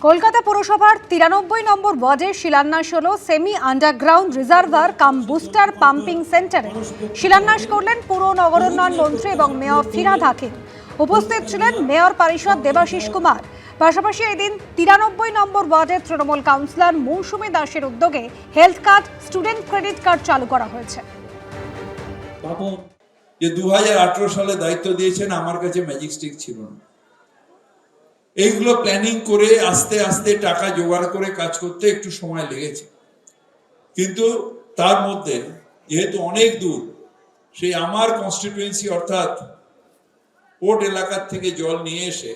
কলকাতা পুরসভার 93 নম্বর ওয়ার্ডে শিলান্যাস হল সেমি আন্ডারগ্রাউন্ড রিজার্ভার কাম বুস্টার পাম্পিং সেন্টারে। শিলান্যাস করলেন পুর নগরোন্নয়ন মন্ত্রী এবং মেয়র ফিরহাদ হাকিম। উপস্থিত ছিলেন মেয়র পরিষদ দেবাশিস কুমার। পাশাপাশি এদিন 93 নম্বর ওয়ার্ডের তৃণমূল কাউন্সিলর মৌসুমী দাসের উদ্যোগে health card, student credit card চালু করা হয়েছে। যে 2018 সালে দায়িত্ব দিয়েছেন, আমার কাছে ম্যাজিক স্টিক ছিল না। এইগুলো প্ল্যানিং করে আস্তে আস্তে টাকা জোগাড় করে কাজ করতে একটু সময় লেগেছে, কিন্তু তার মধ্যে যেহেতু অনেক দূর, সেই আমার কনস্টিটিউয়েন্সি অর্থাৎ পোর্ট এলাকার থেকে জল নিয়ে এসে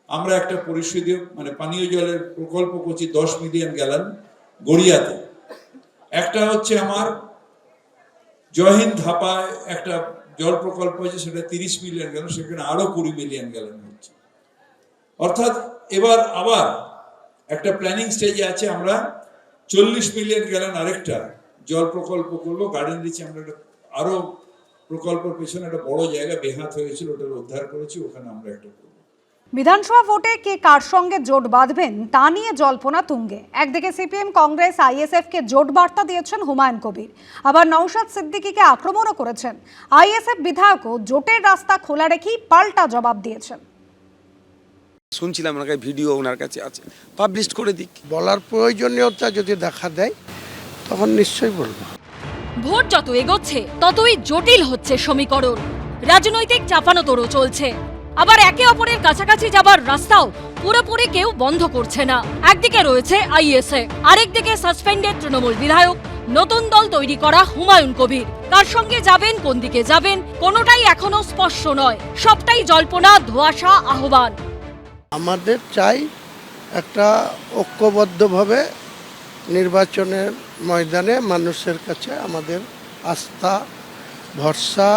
আমরা একটা পরিশোধীয় পানীয় জলের প্রকল্প করছি 10 মিলিয়ন গ্যালন গড়িয়াতে। একটা হচ্ছে আমার জয়হিন্দ ধাপায় একটা জল প্রকল্প আছে, সেটা 30 মিলিয়ন গ্যালন, সেখানে আরো 20 মিলিয়ন গ্যালন হচ্ছে। অর্থাৎ এবার আবার একটা প্ল্যানিং স্টেজে আছে, আমরা 40 মিলিয়ন গ্যালন আরেকটা জল প্রকল্প করবো। গার্ডেন রিচে আমরা আরো প্রকল্পের পেছনে একটা বড় জায়গা বেহাত হয়েছিল, ওটা উদ্ধার করেছি, ওখানে আমরা একটা করবো। বিধানসভা ভোটে কে কার সঙ্গে জোট বাঁধবেন তা নিয়ে জল্পনা তুঙ্গে। একদিকে সিপিএম, কংগ্রেস, আইএসএফ কে জোট বার্তা দিয়েছেন হুমায়ুন কবির, আবার নওশাদ সিদ্দিকীকে আক্রমণও করেছেন। আইএসএফ বিধায়কও জোটের রাস্তা খোলা রেখেই পাল্টা জবাব দিয়েছেন। শুনছিলাম ওনার কাছে ভিডিও ওনার কাছে আছে, পাবলিশ করে দিক। বলার প্রয়োজনীয়তা যদি দেখা দেয় তখন নিশ্চয়ই বলবো। ভোট যত এগোচ্ছে ততই জটিল হচ্ছে সমীকরণ। রাজনৈতিক চাপানোতরও চলছে, আবার একে অপরের কাছাকাছি যাবার রাস্তাও পুরোপুরি কেউ বন্ধ করছে না। একদিকে রয়েছে আইএসএফ, আরেকদিকে সাসপেন্ডেড তৃণমূল বিধায়ক, নতুন দল তৈরি করা হুমায়ুন কবির। কার সঙ্গে যাবেন, কোন দিকে যাবেন, কোনোটাই এখনো স্পষ্ট নয়। সবটাই জল্পনা, ধোঁয়াশা, আহ্বান। আমাদের চাই একটা ঐক্যবদ্ধভাবে নির্বাচনের ময়দানে মানুষের কাছে আমাদের আস্থা, ভরসা,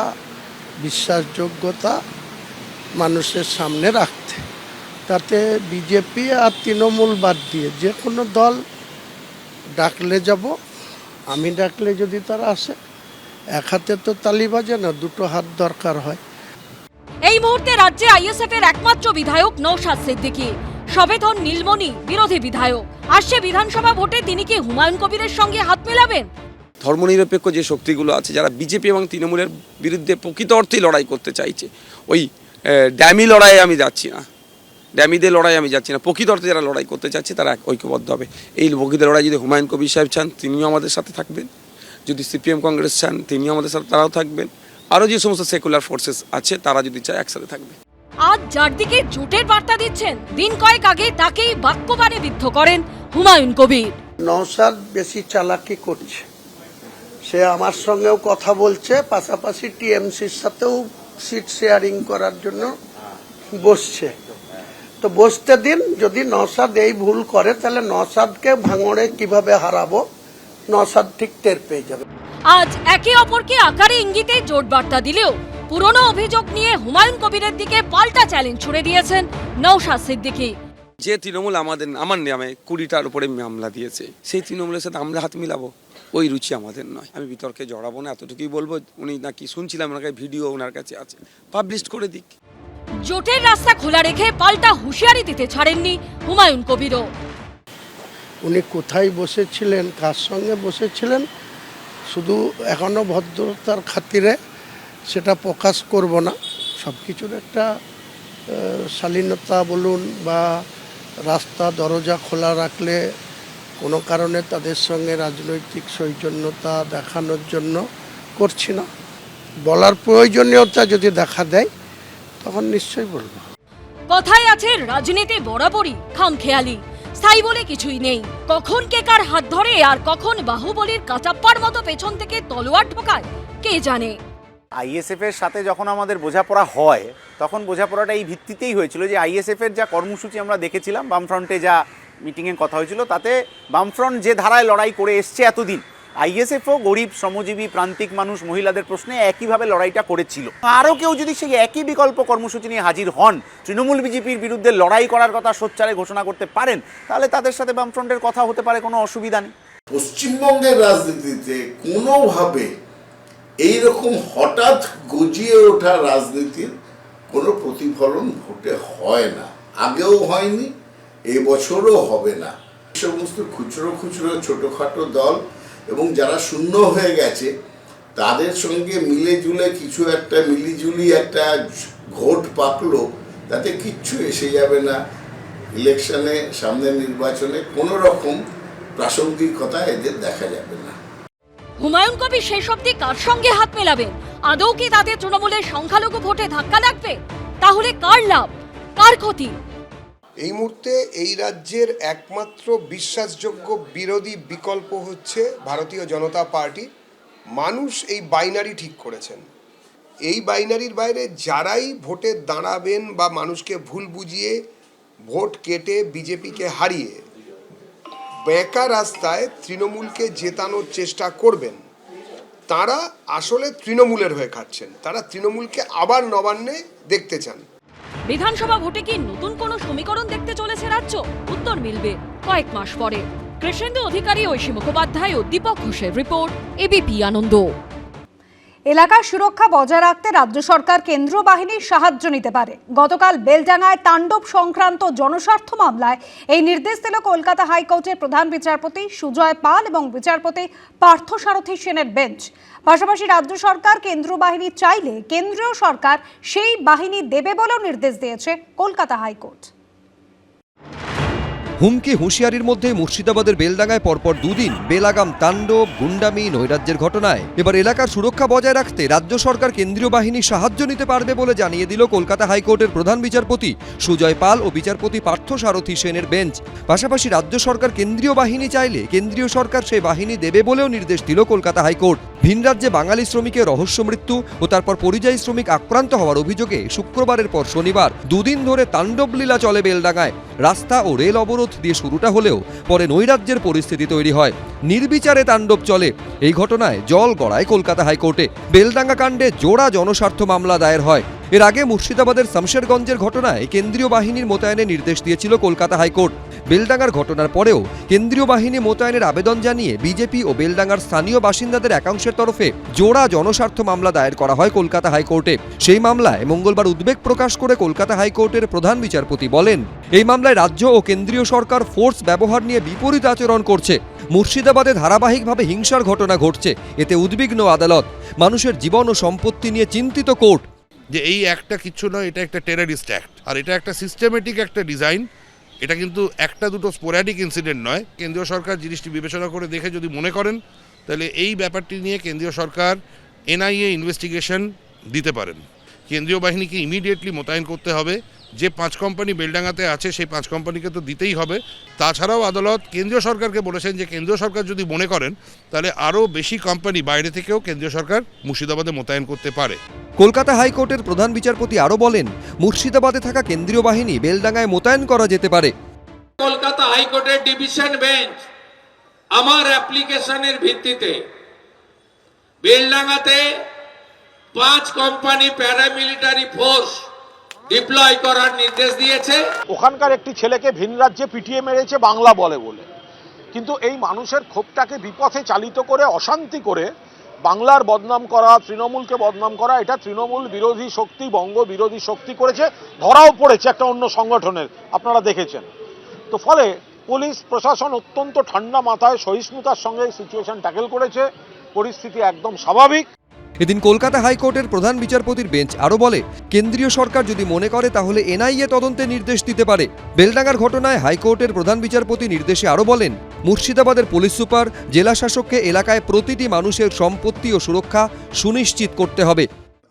বিশ্বাসযোগ্যতা মানুষের সামনে রাখতে। তাতে বিজেপি আর তৃণমূল বাদ দিয়ে যে কোনো দল ডাকলে যাব, আমি ডাকলে যদি তারা আসে। এক হাতে তো তালি বাজে না, দুটো হাত দরকার হয়। এই মুহূর্তে রাজ্যে আইএসএফ এর একমাত্র বিধায়ক নওশাদ সিদ্দিকী, সবেতন নীলমণি বিরোধী বিধায়ক। আসছে বিধানসভা ভোটে তিনি কি হুমায়ুন কবিরের সঙ্গে হাত মেলাবেন? ধর্মনিরপেক্ষ যে শক্তিগুলো আছে, যারা বিজেপি এবং তৃণমূলের বিরুদ্ধে প্রকৃত অর্থেই লড়াই করতে চাইছে, ওই ড্যামি লড়াইয়ে আমি যাচ্ছি না, ড্যামিদের লড়াই আমি যাচ্ছি না। প্রকৃত অর্থে যারা লড়াই করতে চাচ্ছে তারা ঐক্যবদ্ধ হবে। এই প্রকৃত লড়াই যদি হুমায়ুন কবির সাহেব চান, তিনিও আমাদের সাথে থাকবেন। যদি সিপিএম কংগ্রেস চান, তিনিও আমাদের সাথে, তারাও থাকবেন। আরও যে সমস্ত সেকুলার ফোর্সেস আছে তারা যদি চায় একসাথে থাকবে। আজ যার দিকে জোটের বার্তা দিচ্ছেন, দিন কয়েক আগে তাকেই বাক্যবাণে বিদ্ধ করেন হুমায়ুন কবির। নওশাদ বেশি চালাকি করছে, সে আমার সঙ্গেও কথা বলছে, পাশাপাশি টিএমসির সাথেও সিট শেয়ারিং করার জন্য বসছে। তো বসতে দিন, যদি নওশাদ এই ভুল করে তাহলে নওশাদকে ভাঙড়ে কিভাবে হারাবো নওশাদ ঠিক টের পেয়ে যাবে। আজ একে অপরকে আকারে ইঙ্গিতে জোট বার্তা দিলেও পুরনো অভিযোগ নিয়ে হুমায়ুন কবিরের দিকে পাল্টা চ্যালেঞ্জ ছুড়ে দিয়েছেন নওশাদ সিদ্দিকী। যে তৃণমূল আমার নামে 20টার উপরে মামলা দিয়েছে, সেই তৃণমূলের সাথে আমরা হাত মিলাবো, ওই রুচি আমাদের নয়। আমি বিতর্কে জড়াবো না, এতটুকুই বলবো। উনি নাকি শুনছিলাম ওনার কাছে ভিডিও ওনার কাছে আছে, পাবলিশ করে দিক। জোটের রাস্তা খোলা রেখে পাল্টা হুঁশিয়ারি দিতে ছাড়েননি হুমায়ুন কবিরও। উনি কোথায় বসেছিলেন, কার সঙ্গে বসেছিলেন, শুধু এখনো ভদ্রতার খাতিরে সেটা প্রকাশ করব না। সব কিছুর একটা শালীনতা বলুন বা রাস্তা দরজা খোলা রাখলে কোনো কারণে তাদের সঙ্গে রাজনৈতিক সৌজন্যতা দেখানোর জন্য করছি না। বলার প্রয়োজনীয়তা যদি দেখা দেয় তখন নিশ্চয়ই বলবো। কথাই আছে, রাজনীতি বরাবরই খামখেয়ালি, স্থায়ী বলে কিছুই নেই। কখন কে কার হাত ধরে আর কখন বাহুবলীর কাচাপ্পার মতো পেছন থেকে তলোয়ার ঢোকায় কে জানে। আইএসএফ এর সাথে যখন আমাদের বোঝাপড়া হয়, তখন বোঝাপড়াটা এই ভিত্তিতেই হয়েছিল যে আইএসএফ এর যা কর্মসূচি আমরা দেখেছিলাম, বামফ্রন্টে যা মিটিংয়ে কথা হয়েছিল, তাতে বামফ্রন্ট যে ধারায় লড়াই করে এসছে এতদিন, আইএসএফও গরিব, শ্রমজীবী, প্রান্তিক মানুষ, মহিলাদের প্রশ্নে একইভাবে লড়াইটা করেছিল। আরও কেউ যদি সেই একই বিকল্প কর্মসূচি নিয়ে হাজির হন, তৃণমূল বিজেপির বিরুদ্ধে লড়াই করার কথা সোচ্চারে ঘোষণা করতে পারেন, তাহলে তাদের সাথে বামফ্রন্টের কথা হতে পারে, কোনো অসুবিধা নেই। পশ্চিমবঙ্গের রাজনীতিতে কোনোভাবে এইরকম হঠাৎ গজিয়ে ওঠা রাজনীতির কোনো প্রতিফলন ভোটে হয় না, আগেও হয়নি, এবছরও হবে না। সমস্ত খুচরো খুচরো ছোটোখাটো দল এবং যারা শূন্য হয়ে গেছে তাদের সঙ্গে মিলেজুলে কিছু একটা মিলিজুলি একটা ঘোট পাকলো, তাতে কিচ্ছু এসে যাবে না। ইলেকশনে, সামনের নির্বাচনে কোনো রকম প্রাসঙ্গিকতা এদের দেখা যাবে না। হুমায়ুন কবির শেষ অবধি কার সঙ্গে হাত মেলাবেন? আদৌ কি তাদের তৃণমূলের সংখ্যালঘু ভোটে ধাক্কা লাগবে? তাহলে কার লাভ, কার ক্ষতি? এই মুহূর্তে এই রাজ্যের একমাত্র বিশ্বাসযোগ্য বিরোধী বিকল্প হচ্ছে ভারতীয় জনতা পার্টি। মানুষ এই বাইনারি ঠিক করেছেন। এই বাইনারির বাইরে যারাই ভোটে দাঁড়াবেন বা মানুষকে ভুল বুঝিয়ে ভোট কেটে বিজেপিকে হারিয়ে বেকার রাস্তায় তৃণমূলকে জেতানোর চেষ্টা করবেন, তারা আসলে তৃণমূলের হয়ে খাটছেন। তারা তৃণমূলকে আবার নবান্নে দেখতে চান। বিধানসভা ভোটে কি নতুন কোনো সমীকরণ দেখতে চলেছে রাজ্য? উত্তর মিলবে কয়েক মাস পরে। কৃষ্ণেন্দু অধিকারী, ঐশী মুখোপাধ্যায় ও দীপক ঘোষের রিপোর্ট, এবিপি আনন্দ। এলাকার সুরক্ষা বজায় রাখতে রাজ্য সরকার কেন্দ্রীয় বাহিনীর সাহায্য নিতে পারে। গতকাল বেলডাঙ্গায় তাণ্ডব সংক্রান্ত জনস্বার্থ মামলায় এই নির্দেশ দিল কলকাতা হাইকোর্টের প্রধান বিচারপতি সুজয় পাল এবং বিচারপতি পার্থসারথী সেনের বেঞ্চ। পাশাপাশি রাজ্য সরকার কেন্দ্রীয় বাহিনী চাইলে কেন্দ্রীয় সরকার সেই বাহিনী দেবে বলেও নির্দেশ দিয়েছে কলকাতা হাইকোর্ট। হুমকি হুঁশিয়ারির মধ্যে মুর্শিদাবাদের বেলডাঙ্গায় পরপর দুদিন বেলাগাম তাণ্ডব, গুন্ডামি, নৈরাজ্যের ঘটনায় এবার এলাকার সুরক্ষা বজায় রাখতে রাজ্য সরকার কেন্দ্রীয় বাহিনীর সাহায্য নিতে পারবে বলে জানিয়ে দিল কলকাতা হাইকোর্টের প্রধান বিচারপতি সুজয় পাল ও বিচারপতি পার্থসারথী সেনের বেঞ্চ। পাশাপাশি রাজ্য সরকার কেন্দ্রীয় বাহিনী চাইলে কেন্দ্রীয় সরকার সেই বাহিনী দেবে বলেও নির্দেশ দিল কলকাতা হাইকোর্ট। ভিন রাজ্যে বাঙালি শ্রমিকের রহস্য মৃত্যু ও তারপর পরিযায়ী শ্রমিক আক্রান্ত হওয়ার অভিযোগে শুক্রবারের পর শনিবার দুদিন ধরে তাণ্ডব লীলা চলে বেলডাঙ্গায়। রাস্তা ও রেল অবরোধ দিয়ে শুরুটা হলেও পরে নৈরাজ্যের পরিস্থিতি তৈরি হয়। নির্বিচারে তাণ্ডব চলে। এই ঘটনায় জল গড়ায় কলকাতা হাইকোর্টে। বেলডাঙ্গা কাণ্ডে জোড়া জনস্বার্থ মামলা দায়ের হয়। এর আগে মুর্শিদাবাদের শামশেরগঞ্জের ঘটনায় কেন্দ্রীয় বাহিনীর মোতায়েনের নির্দেশ দিয়েছিল কলকাতা হাইকোর্ট। বেলডাঙ্গার ঘটনার পরেও কেন্দ্রীয় বাহিনী মোতায়েনের আবেদন জানিয়ে বিজেপি ও বেলডাঙ্গার স্থানীয় বাসিন্দাদের একাংশের তরফে জোড়া জনস্বার্থ মামলা দায়ের করা হয় কলকাতা হাইকোর্টে। সেই মামলায় মঙ্গলবার উদ্বেগ প্রকাশ করে কলকাতা হাইকোর্টের প্রধান বিচারপতি বলেন, এই মামলায় রাজ্য ও কেন্দ্রীয় সরকার ফোর্স ব্যবহার নিয়ে বিপরীত আচরণ করছে। মুর্শিদাবাদে ধারাবাহিকভাবে হিংসার ঘটনা ঘটছে। এতে উদ্বিগ্ন আদালত। মানুষের জীবন ও সম্পত্তি নিয়ে চিন্তিত কোর্ট। যে এই অ্যাক্টটা কিচ্ছু নয়, এটা একটা টেররিস্ট অ্যাক্ট, আর এটা একটা সিস্টেমেটিক একটা ডিজাইন। এটা কিন্তু একটা দুটো স্পোরাডিক ইনসিডেন্ট নয়। কেন্দ্রীয় সরকার জিনিসটি বিবেচনা করে দেখে যদি মনে করেন, তাহলে এই ব্যাপারটি নিয়ে কেন্দ্রীয় সরকার এনআইএ ইনভেস্টিগেশন দিতে পারেন। কেন্দ্রীয় বাহিনীকে ইমিডিয়েটলি মোতায়েন করতে হবে। যে 5 কোম্পানি বেলডাঙ্গাতে আছে সেই 5 কোম্পানিকে তো দিতেই হবে। তাছাড়াও আদালত কেন্দ্রীয় সরকারকে বলেছেন যে কেন্দ্রীয় সরকার যদি মনে করেন, তাহলে আরও বেশি কোম্পানি বাইরে থেকেও কেন্দ্রীয় সরকার মুর্শিদাবাদে মোতায়েন করতে পারে। কলকাতা হাইকোর্টের প্রধান বিচারপতি আরও বলেন, মুর্শিদাবাদে থাকা কেন্দ্রীয় বাহিনী বেলডাঙ্গায় মোতায়েন করা যেতে পারে। কলকাতা হাইকোর্টের ডিভিশন বেঞ্চ আমার অ্যাপ্লিকেশনের ভিত্তিতে বেলডাঙ্গাতে 5 কোম্পানি প্যারামিলিটারি ফোর্স ডিপ্লয় করার নির্দেশ দিয়েছে। ওখানকার একটি ছেলেকে ভিন রাজ্যে পিটিয়ে মেরেছে বাংলা বলে। কিন্তু এই মানুষের ক্ষোভটাকে বিপথে চালিত করে, অশান্তি করে বাংলার বদনাম করা, তৃণমূলকে বদনাম করা, এটা তৃণমূল বিরোধী শক্তি, বঙ্গ বিরোধী শক্তি করেছে। ধরাও পড়েছে একটা অন্য সংগঠনের, আপনারা দেখেছেন। তো ফলে পুলিশ প্রশাসন অত্যন্ত ঠান্ডা মাথায় সহিষ্ণুতার সঙ্গে সিচুয়েশন ট্যাকেল করেছে। পরিস্থিতি একদম স্বাভাবিক। এদিন কলকাতা হাইকোর্টের প্রধান বিচারপতির বেঞ্চ আরও বলে, কেন্দ্রীয় সরকার যদি মনে করে তাহলে এনআইএ তদন্তে নির্দেশ দিতে পারে। বেলডাঙ্গার ঘটনায় হাইকোর্টের প্রধান বিচারপতি নির্দেশে আরও বলেন, মুর্শিদাবাদের পুলিশ সুপার, জেলা শাসককে এলাকায় প্রতিটি মানুষের সম্পত্তি ও সুরক্ষা সুনিশ্চিত করতে হবে।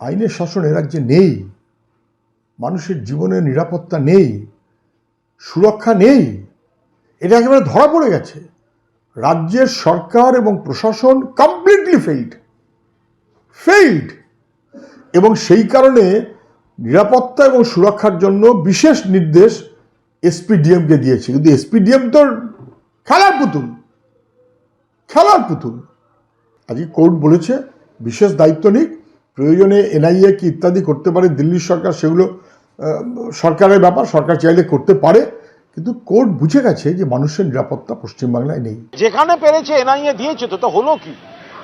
আইনের শাসন এ রাজ্যে নেই, মানুষের জীবনের নিরাপত্তা নেই, সুরক্ষা নেই। এটা একেবারে ধরা পড়ে গেছে। রাজ্যের সরকার এবং প্রশাসন কমপ্লিটলি ফেইল্ড এবং সেই কারণে নিরাপত্তা এবং সুরক্ষার জন্য বিশেষ নির্দেশ এসপিডিএমকে দিয়েছে। কিন্তু এসপিডিএম তো খেলার পুতুল। আজকে কোর্ট বলেছে বিশেষ দায়িত্ব নিক, প্রয়োজনে এনআইএ কি ইত্যাদি করতে পারে দিল্লির সরকার, সেগুলো সরকারের ব্যাপার, সরকার চাইলে করতে পারে। কিন্তু কোর্ট বুঝে গেছে যে মানুষের নিরাপত্তা পশ্চিমবাংলায় নেই। যেখানে পেরেছে এনআইএ দিয়েছে, তো হলো কি?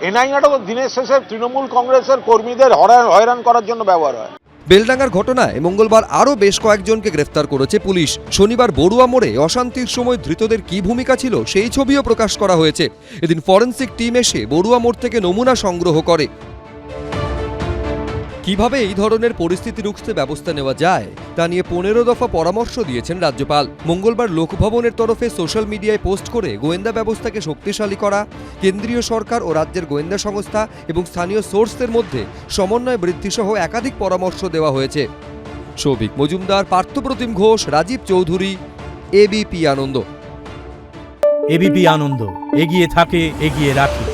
এনআইএটা দিনের শেষে তৃণমূল কংগ্রেসের কর্মীদের হয়রান করার জন্য ব্যবহার হয়। বেলডাঙ্গার ঘটনায় মঙ্গলবার আরও বেশ কয়েকজনকে গ্রেফতার করেছে পুলিশ। শনিবার বড়ুয়া মোড়ে অশান্তির সময় ধৃতদের কী ভূমিকা ছিল সেই ছবিও প্রকাশ করা হয়েছে। এদিন ফরেনসিক টিম এসে বড়ুয়া মোড় থেকে নমুনা সংগ্রহ করে। কিভাবে এই ধরনের পরিস্থিতি রুখতে ব্যবস্থা নেওয়া যায় তা নিয়ে 15 দফা পরামর্শ দিয়েছেন রাজ্যপাল। মঙ্গলবার লোকভবনের তরফে সোশ্যাল মিডিয়ায় পোস্ট করে গোয়েন্দা ব্যবস্থাকে শক্তিশালী করা, কেন্দ্রীয় সরকার ও রাজ্যের গোয়েন্দা সংস্থা এবং স্থানীয় সোর্সদের মধ্যে সমন্বয় বৃদ্ধি সহ একাধিক পরামর্শ দেওয়া হয়েছে। সৌভিক মজুমদার, পার্থপ্রতিম ঘোষ, রাজীব চৌধুরী, এবিপি আনন্দ। এবিপি আনন্দ, এগিয়ে থাকে, এগিয়ে রাখে।